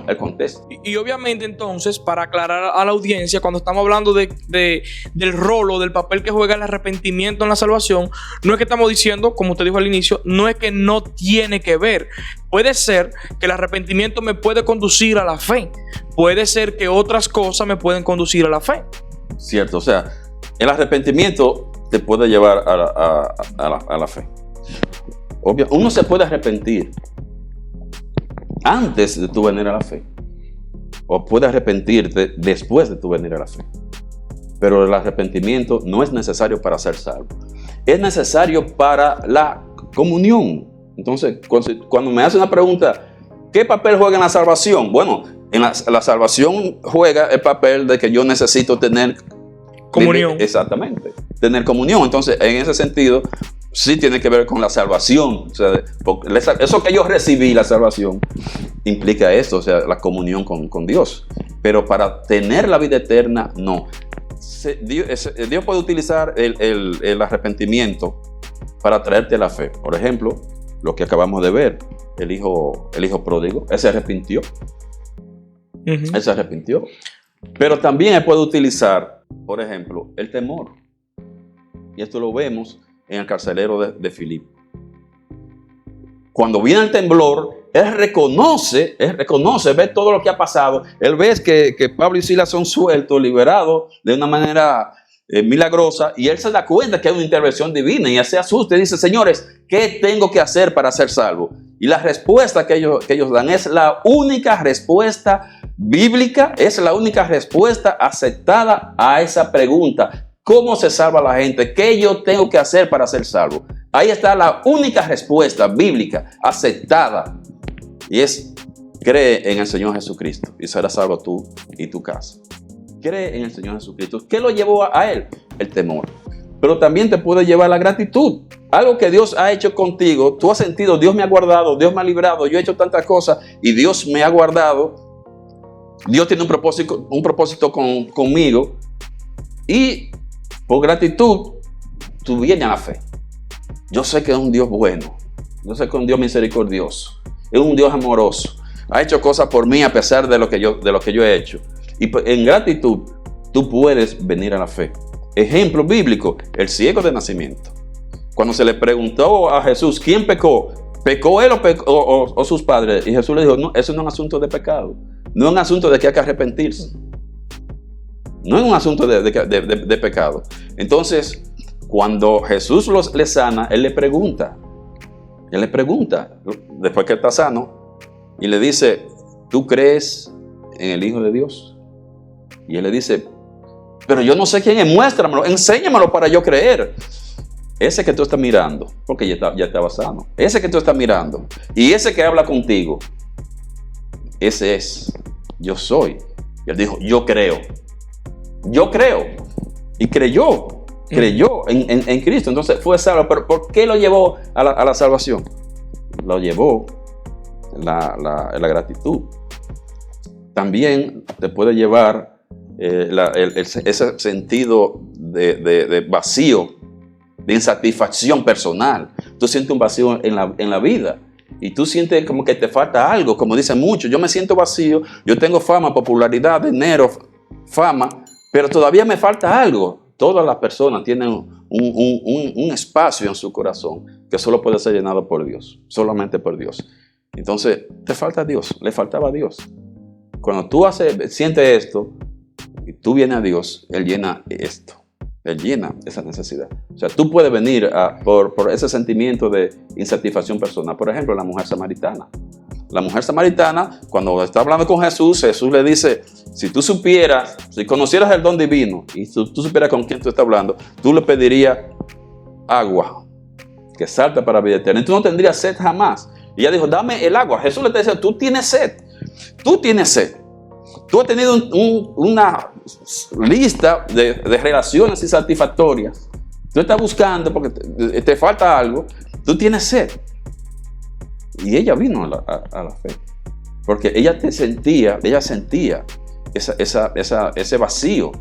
El contexto. Y obviamente entonces, para aclarar a la audiencia, cuando estamos hablando del rol o del papel que juega el arrepentimiento en la salvación, no es que estamos diciendo, como usted dijo al inicio, no es que no tiene que ver. Puede ser que el arrepentimiento me puede conducir a la fe. Puede ser que otras cosas me pueden conducir a la fe. Cierto, o sea, el arrepentimiento te puede llevar a la fe. Obvio, uno se puede arrepentir antes de tu venir a la fe, o puedes arrepentirte después de tu venir a la fe. Pero el arrepentimiento no es necesario para ser salvo, es necesario para la comunión. Entonces, cuando me hacen una pregunta, ¿qué papel juega en la salvación? Bueno, en la salvación juega el papel de que yo necesito tener comunión. Exactamente, tener comunión. Entonces, en ese sentido, sí tiene que ver con la salvación. O sea, eso que yo recibí, la salvación, implica esto, o sea, la comunión con Dios. Pero para tener la vida eterna, no. Dios puede utilizar el arrepentimiento para traerte la fe. Por ejemplo, lo que acabamos de ver, el hijo pródigo, él se arrepintió. Él se arrepintió. Pero también él puede utilizar, por ejemplo, el temor. Y esto lo vemos en el carcelero de Filipo. Cuando viene el temblor, él reconoce, ve todo lo que ha pasado. Él ve que Pablo y Silas son sueltos, liberados de una manera milagrosa, y él se da cuenta que hay una intervención divina y él se asusta y dice, señores, ¿qué tengo que hacer para ser salvo? Y la respuesta que ellos dan es la única respuesta bíblica, es la única respuesta aceptada a esa pregunta. ¿Cómo se salva la gente? ¿Qué yo tengo que hacer para ser salvo? Ahí está la única respuesta bíblica aceptada. Y es, cree en el Señor Jesucristo y serás salvo tú y tu casa. Cree en el Señor Jesucristo. ¿Qué lo llevó a él? El temor. Pero también te puede llevar la gratitud. Algo que Dios ha hecho contigo. Tú has sentido, Dios me ha guardado, Dios me ha librado. Yo he hecho tantas cosas y Dios me ha guardado. Dios tiene un propósito conmigo. Y por gratitud, tú vienes a la fe. Yo sé que es un Dios bueno. Yo sé que es un Dios misericordioso. Es un Dios amoroso. Ha hecho cosas por mí a pesar de lo que yo he hecho. Y en gratitud, tú puedes venir a la fe. Ejemplo bíblico, el ciego de nacimiento. Cuando se le preguntó a Jesús, ¿quién pecó? ¿Pecó él o sus padres? Y Jesús le dijo, no, eso no es un asunto de pecado. No es un asunto de que hay que arrepentirse. No es un asunto de pecado. Entonces, cuando Jesús le sana, Él le pregunta, después que está sano, y le dice, ¿tú crees en el Hijo de Dios? Y Él le dice, pero yo no sé quién es, muéstramelo, enséñamelo para yo creer. Ese que tú estás mirando, porque ya estaba sano, ese que tú estás mirando, y ese que habla contigo, ese es, yo soy. Y Él dijo, yo creo, y creyó en Cristo, entonces fue salvo. Pero ¿por qué lo llevó a la salvación? Lo llevó la gratitud. También te puede llevar ese sentido de vacío, de insatisfacción personal. Tú sientes un vacío en la vida y tú sientes como que te falta algo, como dicen muchos, yo me siento vacío, yo tengo fama, popularidad, dinero, fama, pero todavía me falta algo. Todas las personas tienen un espacio en su corazón que solo puede ser llenado por Dios, solamente por Dios. Entonces, te falta Dios, le faltaba a Dios. Cuando tú sientes esto y tú vienes a Dios, Él llena esto, Él llena esa necesidad. O sea, tú puedes venir por ese sentimiento de insatisfacción personal. Por ejemplo, la mujer samaritana. La mujer samaritana, cuando está hablando con Jesús, Jesús le dice, si tú supieras, si conocieras el don divino y tú supieras con quién tú estás hablando, tú le pedirías agua que salta para vida eterna. Y tú no tendrías sed jamás. Y ella dijo, dame el agua. Jesús le dice, tú tienes sed. Tú has tenido una lista de relaciones insatisfactorias. Tú estás buscando porque te falta algo. Tú tienes sed. Y ella vino a la fe. Porque ella sentía ese vacío.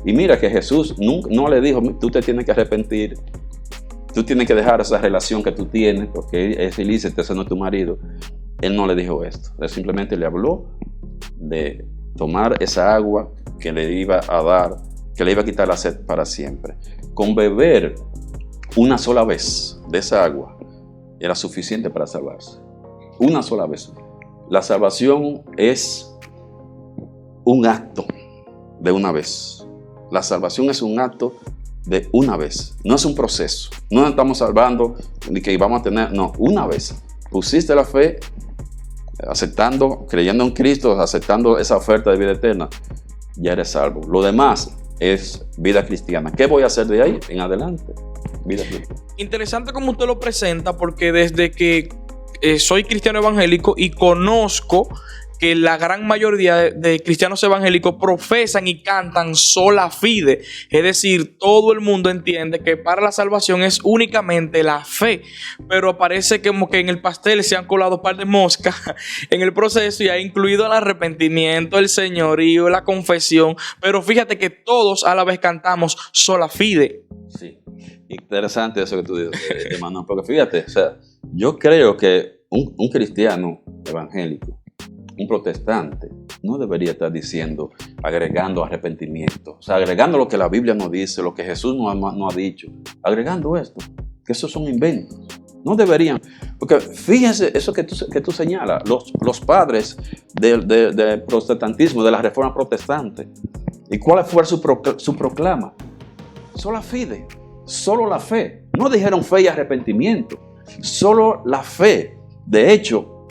Y mira que Jesús no le dijo, tú te tienes que arrepentir. Tú tienes que dejar esa relación que tú tienes porque es ilícito, ese no es tu marido. Él no le dijo esto. Él simplemente le habló de tomar esa agua que le iba a dar, que le iba a quitar la sed para siempre. Con beber una sola vez de esa agua era suficiente para salvarse. Una sola vez. La salvación es un acto de una vez. La salvación es un acto de una vez. No es un proceso. No estamos salvando ni que vamos a tener. No, una vez. Pusiste la fe, aceptando, creyendo en Cristo, aceptando esa oferta de vida eterna, ya eres salvo. Lo demás es vida cristiana. ¿Qué voy a hacer de ahí en adelante? Vida cristiana. Interesante como usted lo presenta, porque desde que soy cristiano evangélico y conozco que la gran mayoría de cristianos evangélicos profesan y cantan sola fide, es decir, todo el mundo entiende que para la salvación es únicamente la fe, pero parece como que en el pastel se han colado un par de moscas en el proceso y ha incluido el arrepentimiento, el señorío, la confesión, pero fíjate que todos a la vez cantamos sola fide. Sí, interesante eso que tú dices, hermano, porque fíjate, o sea, yo creo que un cristiano evangélico, un protestante, no debería estar diciendo, agregando arrepentimiento, o sea, agregando lo que la Biblia nos dice, lo que Jesús no ha dicho, agregando esto, que esos son inventos. No deberían, porque fíjense eso que tú señalas, los padres del protestantismo, de la reforma protestante, ¿y cuál fue su proclama? Sola fide, solo la fe. No dijeron fe y arrepentimiento, solo la fe. De hecho,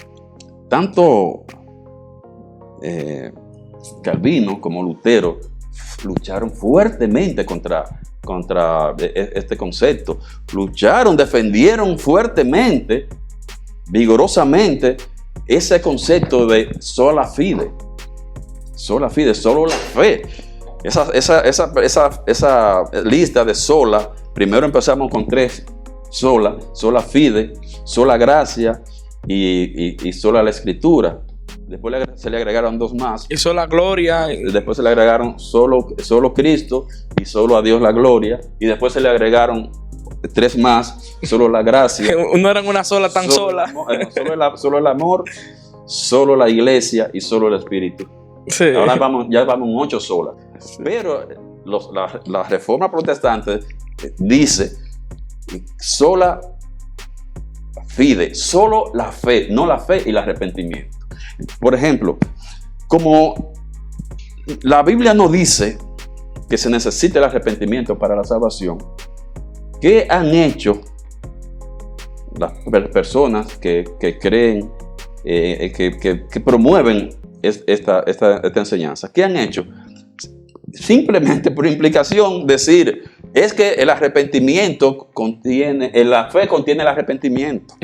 tanto Calvino como Lutero lucharon fuertemente contra este concepto. Lucharon, defendieron fuertemente, vigorosamente, ese concepto de sola fide. Sola fide, solo la fe. Esa lista de sola, primero empezamos con 3. Sola fide, sola gracia y sola la escritura. Después se le agregaron 2 más. Y sola gloria. Después se le agregaron solo Cristo y solo a Dios la gloria. Y después se le agregaron 3 más, solo la gracia. No eran una sola tan sola. Solo el amor, solo la iglesia y solo el Espíritu. Sí. Ahora ya vamos en 8 solas. Sí. Pero la reforma protestante dice sola fide, solo la fe, no la fe y el arrepentimiento. Por ejemplo, como la Biblia no dice que se necesite el arrepentimiento para la salvación. ¿Qué han hecho las personas que creen, que promueven esta enseñanza? ¿Qué han hecho? Simplemente por implicación decir, es que el arrepentimiento la fe contiene el arrepentimiento.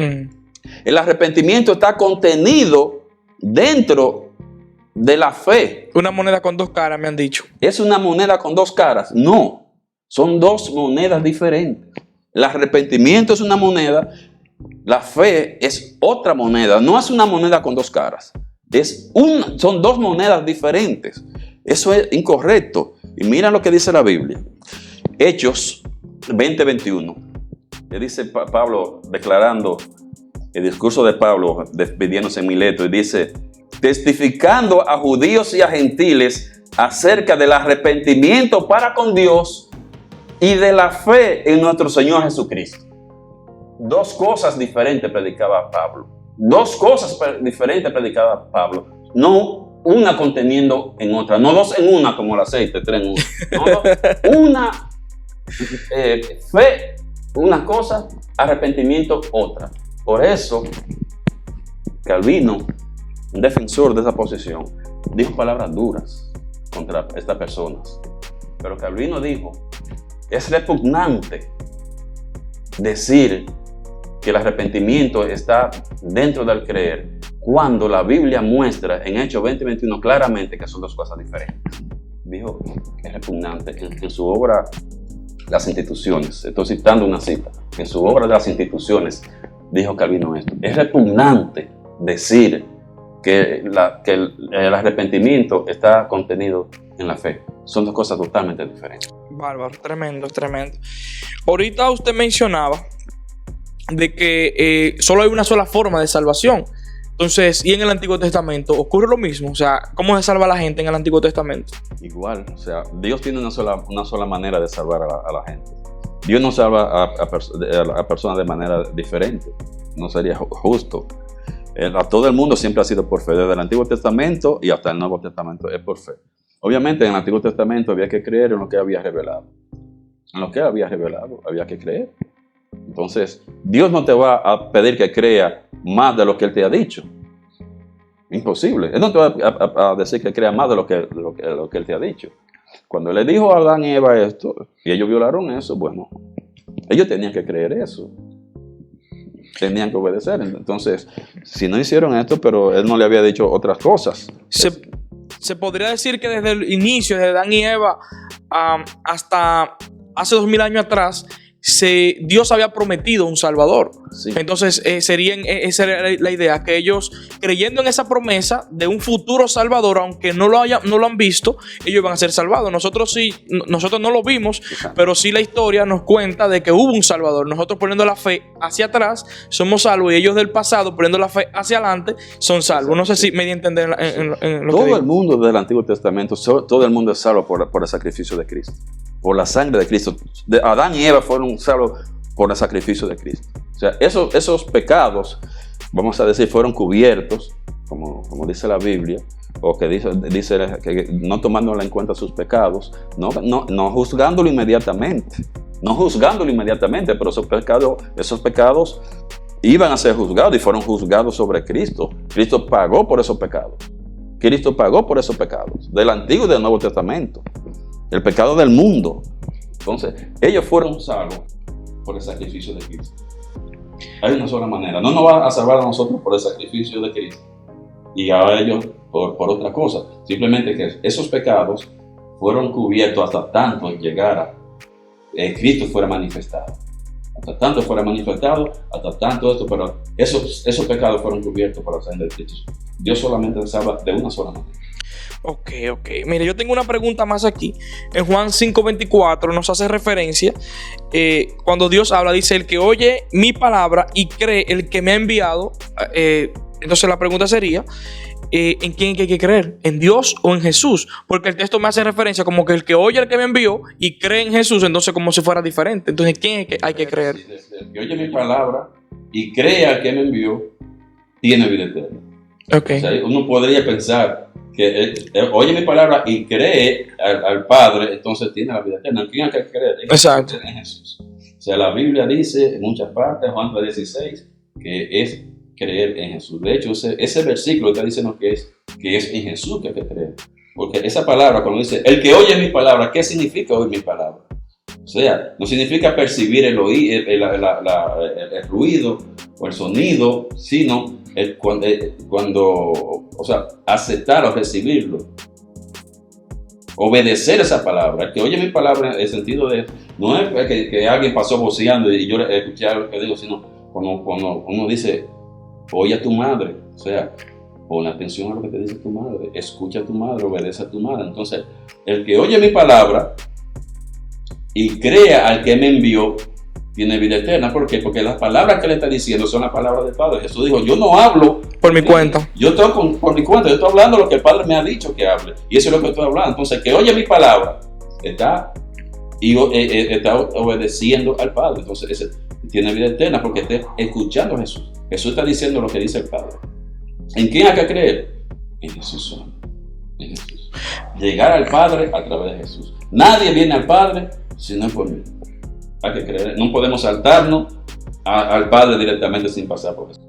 El arrepentimiento está contenido dentro de la fe. Una moneda con dos caras, me han dicho. ¿Es una moneda con dos caras? No, son dos monedas diferentes. El arrepentimiento es una moneda, la fe es otra moneda. No es una moneda con dos caras, son dos monedas diferentes. Eso es incorrecto. Y mira lo que dice la Biblia. Hechos 20:21. Le dice Pablo, declarando el discurso de Pablo, despidiéndose en Mileto, y dice, testificando a judíos y a gentiles acerca del arrepentimiento para con Dios y de la fe en nuestro Señor Jesucristo. Dos cosas diferentes predicaba Pablo. Dos cosas diferentes predicaba Pablo. No una conteniendo en otra. No dos en una como el aceite, tres en una. No, una fe, una cosa, arrepentimiento, otra. Por eso, Calvino, un defensor de esa posición, dijo palabras duras contra estas personas. Pero Calvino dijo, es repugnante decir que el arrepentimiento está dentro del creer, cuando la Biblia muestra en Hechos 20:21 claramente que son dos cosas diferentes. Dijo que es repugnante. En su obra Las Instituciones, estoy citando una cita, en su obra de Las Instituciones dijo Calvino esto: es repugnante decir que el arrepentimiento está contenido en la fe. Son dos cosas totalmente diferentes. Bárbaro, tremendo, tremendo. Ahorita usted mencionaba de que solo hay una sola forma de salvación. Entonces, y en el Antiguo Testamento ocurre lo mismo. O sea, ¿cómo se salva a la gente en el Antiguo Testamento? Igual, o sea, Dios tiene una sola manera de salvar a la gente. Dios no salva a personas de manera diferente. No sería justo. A todo el mundo siempre ha sido por fe. Desde el Antiguo Testamento y hasta el Nuevo Testamento es por fe. Obviamente en el Antiguo Testamento había que creer en lo que había revelado. En lo que había revelado había que creer. Entonces, Dios no te va a pedir que crea más de lo que Él te ha dicho. Imposible. Él no te va a decir que crea más de lo que Él te ha dicho. Cuando le dijo a Adán y Eva esto, y ellos violaron eso, bueno, ellos tenían que creer eso. Tenían que obedecer. Entonces, si no hicieron esto, pero Él no le había dicho otras cosas. Se podría decir que desde el inicio, desde Adán y Eva hasta hace 2000 años atrás, Dios había prometido un Salvador. Sí. Entonces esa era la idea, que ellos, creyendo en esa promesa de un futuro Salvador, aunque no lo han visto, ellos van a ser salvados. Nosotros no lo vimos, pero sí la historia nos cuenta de que hubo un Salvador. Nosotros poniendo la fe hacia atrás somos salvos, y ellos del pasado poniendo la fe hacia adelante son salvos. No sé si me di a entender en lo que digo. Todo el mundo del Antiguo Testamento, todo el mundo es salvo por el sacrificio de Cristo, por la sangre de Cristo. Adán y Eva fueron salvos por el sacrificio de Cristo. O sea, esos pecados, vamos a decir, fueron cubiertos, como dice la Biblia, o que dice que no tomándole en cuenta sus pecados, no juzgándolo inmediatamente. No juzgándolo inmediatamente, pero esos pecados iban a ser juzgados y fueron juzgados sobre Cristo. Cristo pagó por esos pecados. Cristo pagó por esos pecados, del Antiguo y del Nuevo Testamento. El pecado del mundo. Entonces, ellos fueron salvos por el sacrificio de Cristo. Hay una sola manera. No nos va a salvar a nosotros por el sacrificio de Cristo y a ellos por otra cosa. Simplemente que esos pecados fueron cubiertos hasta tanto llegara Cristo fuera manifestado. Hasta tanto fuera manifestado, hasta tanto esto, pero esos pecados fueron cubiertos por la sangre de Cristo. Dios solamente salva de una sola manera. Ok. Mire, yo tengo una pregunta más aquí. En Juan 5:24 nos hace referencia, cuando Dios habla, dice: el que oye mi palabra y cree el que me ha enviado. Entonces la pregunta sería, ¿en quién hay que creer? ¿En Dios o en Jesús? Porque el texto me hace referencia como que el que oye al que me envió y cree en Jesús, entonces como si fuera diferente. Entonces, ¿en quién hay que creer? El que oye mi palabra y cree al que me envió, tiene vida eterna. Okay. O sea, uno podría pensar oye mi palabra y cree al Padre, entonces tiene la vida eterna. ¿Quién hay que creer? Exacto. En Jesús. O sea, la Biblia dice en muchas partes, Juan 3:16, que es creer en Jesús. De hecho, ese versículo está diciendo que es en Jesús que hay que creer. Porque esa palabra, cuando dice, el que oye mi palabra, ¿qué significa oír mi palabra? O sea, no significa percibir el ruido o el sonido, sino o sea, aceptar o recibirlo. Obedecer esa palabra. El que oye mi palabra, en el sentido de, no es que alguien pasó voceando y yo escuché lo que digo, sino cuando uno dice, oye a tu madre, o sea, pon atención a lo que te dice tu madre, escucha a tu madre, obedece a tu madre. Entonces, el que oye mi palabra y crea al que me envió, tiene vida eterna. ¿Por qué? Porque las palabras que le está diciendo son las palabras del Padre. Jesús dijo, yo no hablo por mi cuenta. Yo estoy por mi cuenta, yo estoy hablando lo que el Padre me ha dicho que hable. Y eso es lo que estoy hablando. Entonces, el que oye mi palabra está obedeciendo al Padre. Entonces, ese tiene vida eterna porque está escuchando a Jesús. Jesús está diciendo lo que dice el Padre. ¿En quién hay que creer? En Jesús solo. En Jesús. Llegar al Padre a través de Jesús. Nadie viene al Padre si no es por mí. Hay que creer. No podemos saltarnos al Padre directamente sin pasar por Jesús.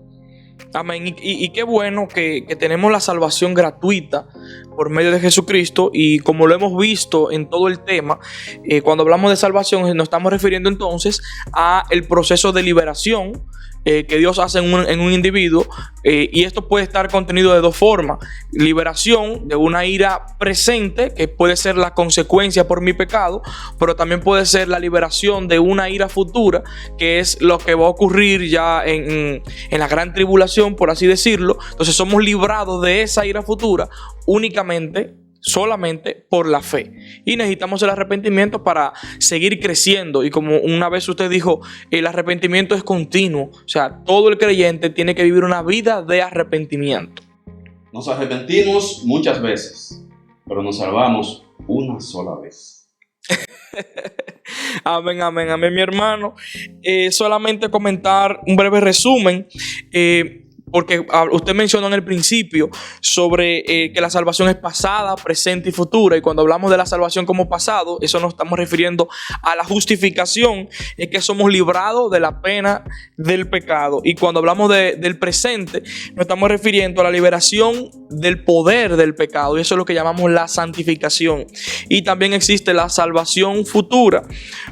Amén. Y qué bueno que tenemos la salvación gratuita por medio de Jesucristo. Y como lo hemos visto en todo el tema, cuando hablamos de salvación nos estamos refiriendo entonces a el proceso de liberación que Dios hace en un individuo, y esto puede estar contenido de dos formas: liberación de una ira presente, que puede ser la consecuencia por mi pecado, pero también puede ser la liberación de una ira futura, que es lo que va a ocurrir ya en la gran tribulación, por así decirlo. Entonces somos librados de esa ira futura solamente por la fe, y necesitamos el arrepentimiento para seguir creciendo. Y como una vez usted dijo, el arrepentimiento es continuo. O sea, todo el creyente tiene que vivir una vida de arrepentimiento. Nos arrepentimos muchas veces, pero nos salvamos una sola vez. Amén, amén, amén, mi hermano. Solamente comentar un breve resumen, porque usted mencionó en el principio sobre que la salvación es pasada, presente y futura. Y cuando hablamos de la salvación como pasado, eso nos estamos refiriendo a la justificación, es que somos librados de la pena del pecado. Y cuando hablamos del presente, nos estamos refiriendo a la liberación del poder del pecado. Y eso es lo que llamamos la santificación. Y también existe la salvación futura,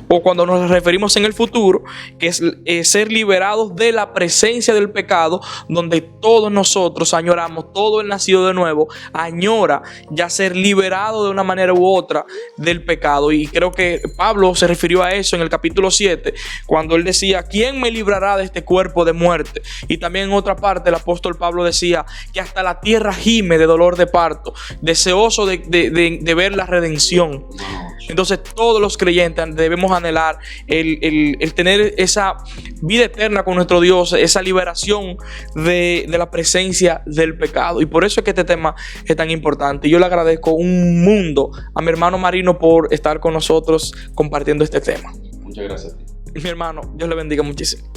o cuando nos referimos en el futuro, que es ser liberados de la presencia del pecado, donde todos nosotros añoramos, todo el nacido de nuevo añora ya ser liberado de una manera u otra del pecado. Y creo que Pablo se refirió a eso en el capítulo 7, cuando él decía, ¿quién me librará de este cuerpo de muerte? Y también en otra parte el apóstol Pablo decía que hasta la tierra gime de dolor de parto, deseoso de ver la redención. Entonces todos los creyentes debemos anhelar el tener esa vida eterna con nuestro Dios, esa liberación de la presencia del pecado. Y por eso es que este tema es tan importante. Y yo le agradezco un mundo a mi hermano Marino por estar con nosotros compartiendo este tema. Muchas gracias a ti. Mi hermano, Dios le bendiga muchísimo.